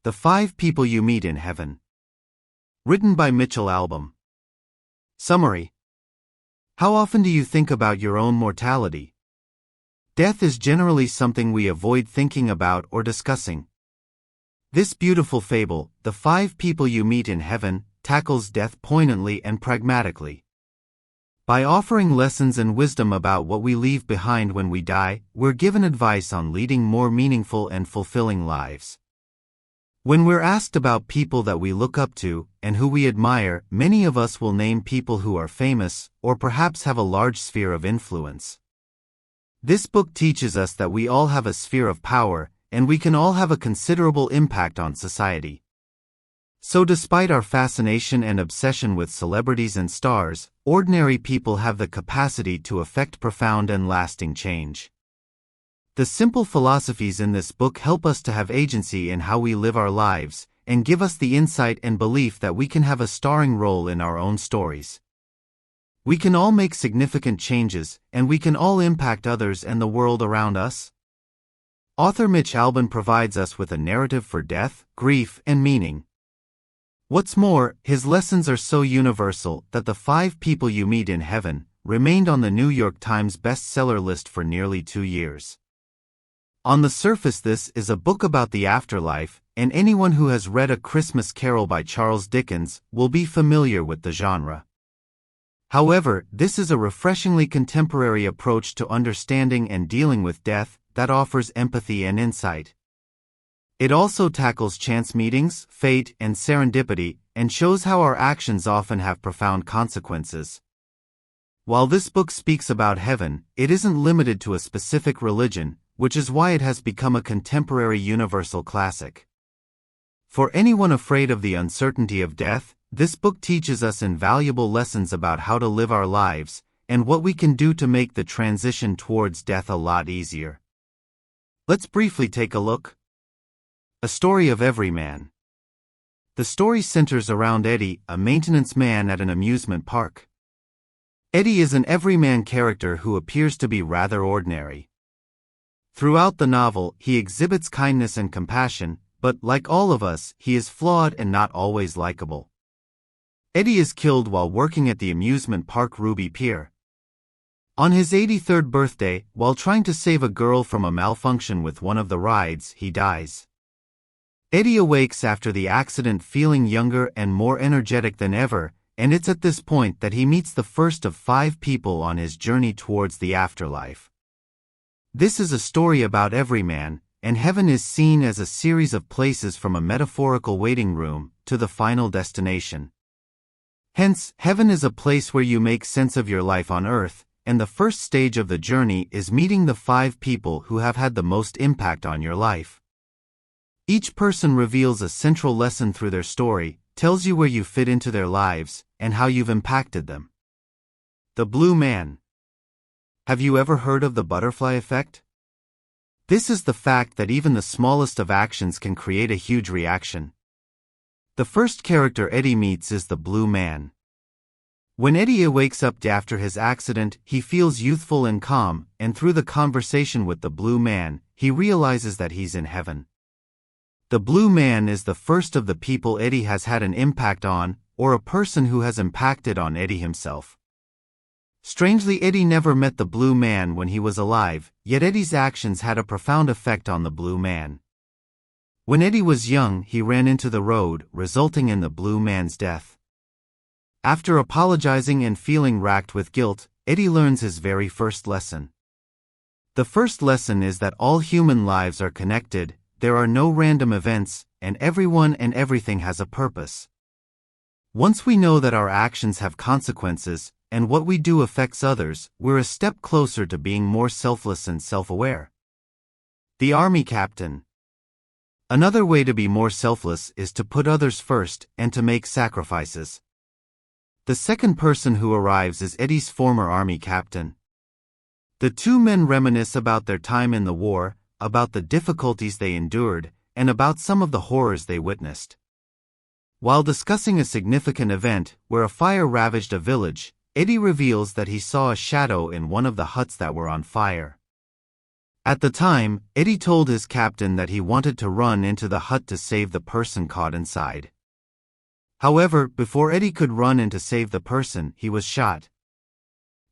The 5 People You Meet in Heaven. Written by Albom. Summary. How often do you think about your own mortality? Death is generally something we avoid thinking about or discussing. This beautiful fable, The 5 People You Meet in Heaven, tackles death poignantly and pragmatically. By offering lessons and wisdom about what we leave behind when we die, we're given advice on leading more meaningful and fulfilling lives. When we're asked about people that we look up to and who we admire, many of us will name people who are famous or perhaps have a large sphere of influence. This book teaches us that we all have a sphere of power, and we can all have a considerable impact on society. So despite our fascination and obsession with celebrities and stars, ordinary people have the capacity to affect profound and lasting change. The simple philosophies in this book help us to have agency in how we live our lives, and give us the insight and belief that we can have a starring role in our own stories. We can all make significant changes, and we can all impact others and the world around us. Author Albom provides us with a narrative for death, grief, and meaning. What's more, his lessons are so universal that The 5 People You Meet in Heaven remained on the New York Times bestseller list for nearly 2 years. On the surface, this is a book about the afterlife, and anyone who has read A Christmas Carol by Charles Dickens will be familiar with the genre. However, this is a refreshingly contemporary approach to understanding and dealing with death that offers empathy and insight. It also tackles chance meetings, fate, and serendipity, and shows how our actions often have profound consequences. While this book speaks about heaven, it isn't limited to a specific religion, which is why it has become a contemporary universal classic. For anyone afraid of the uncertainty of death, this book teaches us invaluable lessons about how to live our lives, and what we can do to make the transition towards death a lot easier. Let's briefly take a look. A Story of Every Man. The story centers around Eddie, a maintenance man at an amusement park. Eddie is an everyman character who appears to be rather ordinary. Throughout the novel, he exhibits kindness and compassion, but like all of us, he is flawed and not always likable. Eddie is killed while working at the amusement park Ruby Pier. On his 83rd birthday, while trying to save a girl from a malfunction with one of the rides, he dies. Eddie awakes after the accident feeling younger and more energetic than ever, and it's at this point that he meets the first of 5 people on his journey towards the afterlife. This is a story about every man, and heaven is seen as a series of places from a metaphorical waiting room to the final destination. Hence, heaven is a place where you make sense of your life on earth, and the first stage of the journey is meeting the 5 people who have had the most impact on your life. Each person reveals a central lesson through their story, tells you where you fit into their lives, and how you've impacted them. The Blue Man. Have you ever heard of the butterfly effect? This is the fact that even the smallest of actions can create a huge reaction. The first character Eddie meets is the Blue Man. When Eddie wakes up after his accident, he feels youthful and calm, and through the conversation with the Blue Man, he realizes that he's in heaven. The Blue Man is the first of the people Eddie has had an impact on, or a person who has impacted on Eddie himself. Strangely, Eddie never met the Blue Man when he was alive, yet Eddie's actions had a profound effect on the Blue Man. When Eddie was young, he ran into the road, resulting in the Blue Man's death. After apologizing and feeling racked with guilt, Eddie learns his very first lesson. The first lesson is that all human lives are connected, there are no random events, and everyone and everything has a purpose. Once we know that our actions have consequences, and what we do affects others, we're a step closer to being more selfless and self-aware. The Army Captain. Another way to be more selfless is to put others first and to make sacrifices. The second person who arrives is Eddie's former Army captain. The 2 men reminisce about their time in the war, about the difficulties they endured, and about some of the horrors they witnessed. While discussing a significant event where a fire ravaged a village, Eddie reveals that he saw a shadow in one of the huts that were on fire. At the time, Eddie told his captain that he wanted to run into the hut to save the person caught inside. However, before Eddie could run in to save the person, he was shot.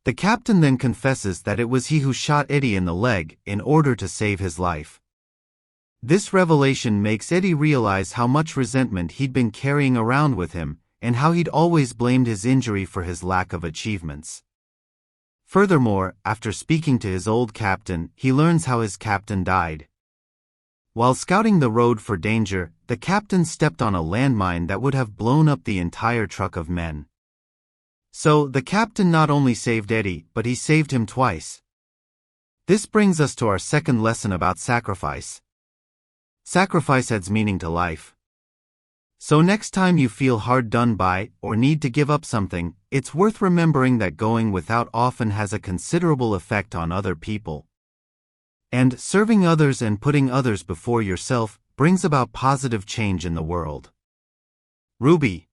The captain then confesses that it was he who shot Eddie in the leg in order to save his life. This revelation makes Eddie realize how much resentment he'd been carrying around with him, and how he'd always blamed his injury for his lack of achievements. Furthermore, after speaking to his old captain, he learns how his captain died. While scouting the road for danger, the captain stepped on a landmine that would have blown up the entire truck of men. So, the captain not only saved Eddie, but he saved him twice. This brings us to our second lesson about sacrifice. Sacrifice adds meaning to life. So next time you feel hard done by, or need to give up something, it's worth remembering that going without often has a considerable effect on other people. And serving others and putting others before yourself brings about positive change in the world. Ruby.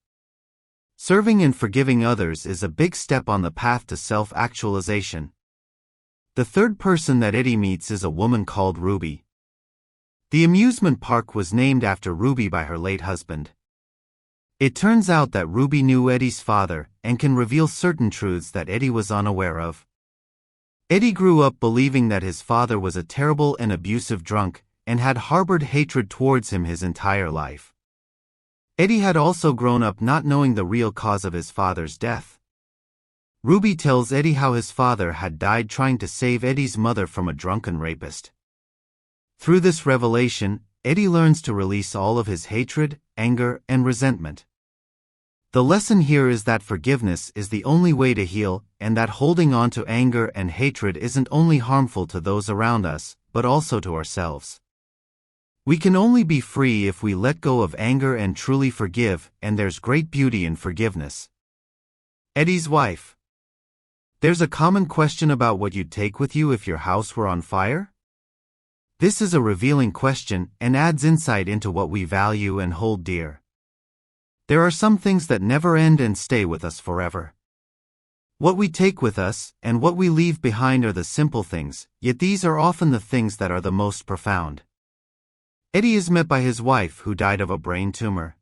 Serving and forgiving others is a big step on the path to self-actualization. The third person that Eddie meets is a woman called Ruby. The amusement park was named after Ruby by her late husband. It turns out that Ruby knew Eddie's father and can reveal certain truths that Eddie was unaware of. Eddie grew up believing that his father was a terrible and abusive drunk and had harbored hatred towards him his entire life. Eddie had also grown up not knowing the real cause of his father's death. Ruby tells Eddie how his father had died trying to save Eddie's mother from a drunken rapist. Through this revelation, Eddie learns to release all of his hatred, anger, and resentment. The lesson here is that forgiveness is the only way to heal, and that holding on to anger and hatred isn't only harmful to those around us, but also to ourselves. We can only be free if we let go of anger and truly forgive, and there's great beauty in forgiveness. Eddie's wife. There's a common question about what you'd take with you if your house were on fire? This is a revealing question and adds insight into what we value and hold dear. There are some things that never end and stay with us forever. What we take with us and what we leave behind are the simple things, yet these are often the things that are the most profound. Eddie is met by his wife who died of a brain tumor.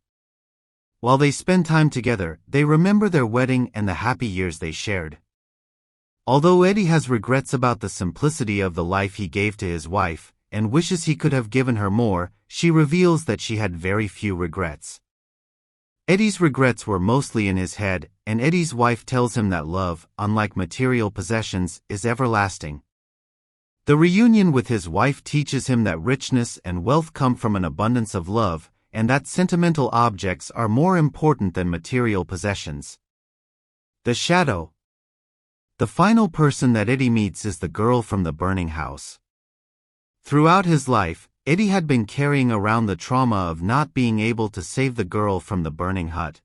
While they spend time together, they remember their wedding and the happy years they shared. Although Eddie has regrets about the simplicity of the life he gave to his wife, and wishes he could have given her more, she reveals that she had very few regrets. Eddie's regrets were mostly in his head, and Eddie's wife tells him that love, unlike material possessions, is everlasting. The reunion with his wife teaches him that richness and wealth come from an abundance of love, and that sentimental objects are more important than material possessions. The shadow. The final person that Eddie meets is the girl from the burning house. Throughout his life, Eddie had been carrying around the trauma of not being able to save the girl from the burning hut.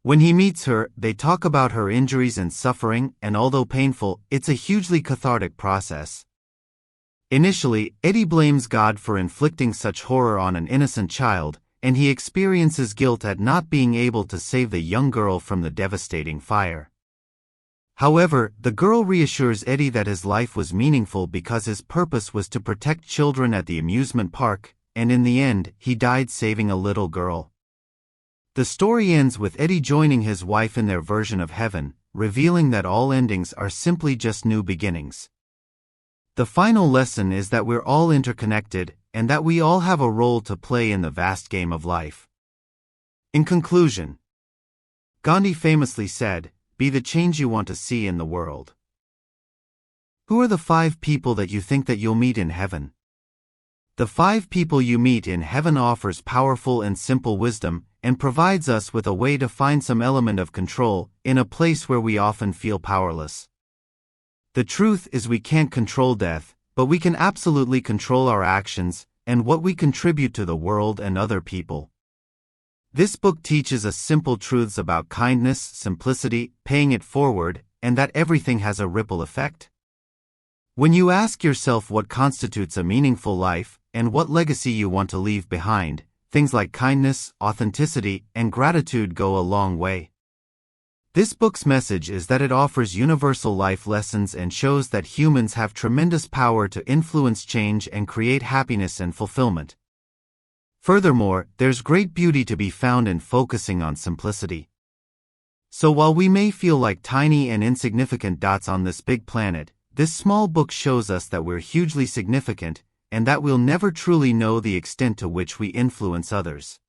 When he meets her, they talk about her injuries and suffering, and although painful, it's a hugely cathartic process. Initially, Eddie blames God for inflicting such horror on an innocent child, and he experiences guilt at not being able to save the young girl from the devastating fire. However, the girl reassures Eddie that his life was meaningful because his purpose was to protect children at the amusement park, and in the end, he died saving a little girl. The story ends with Eddie joining his wife in their version of heaven, revealing that all endings are simply just new beginnings. The final lesson is that we're all interconnected, and that we all have a role to play in the vast game of life. In conclusion, Gandhi famously said, "Be the change you want to see in the world." Who are the 5 people that you think that you'll meet in heaven? The 5 people you meet in heaven offers powerful and simple wisdom, and provides us with a way to find some element of control in a place where we often feel powerless. The truth is we can't control death, but we can absolutely control our actions and what we contribute to the world and other people. This book teaches us simple truths about kindness, simplicity, paying it forward, and that everything has a ripple effect. When you ask yourself what constitutes a meaningful life, and what legacy you want to leave behind, things like kindness, authenticity, and gratitude go a long way. This book's message is that it offers universal life lessons and shows that humans have tremendous power to influence change and create happiness and fulfillment. Furthermore, there's great beauty to be found in focusing on simplicity. So while we may feel like tiny and insignificant dots on this big planet, this small book shows us that we're hugely significant, and that we'll never truly know the extent to which we influence others.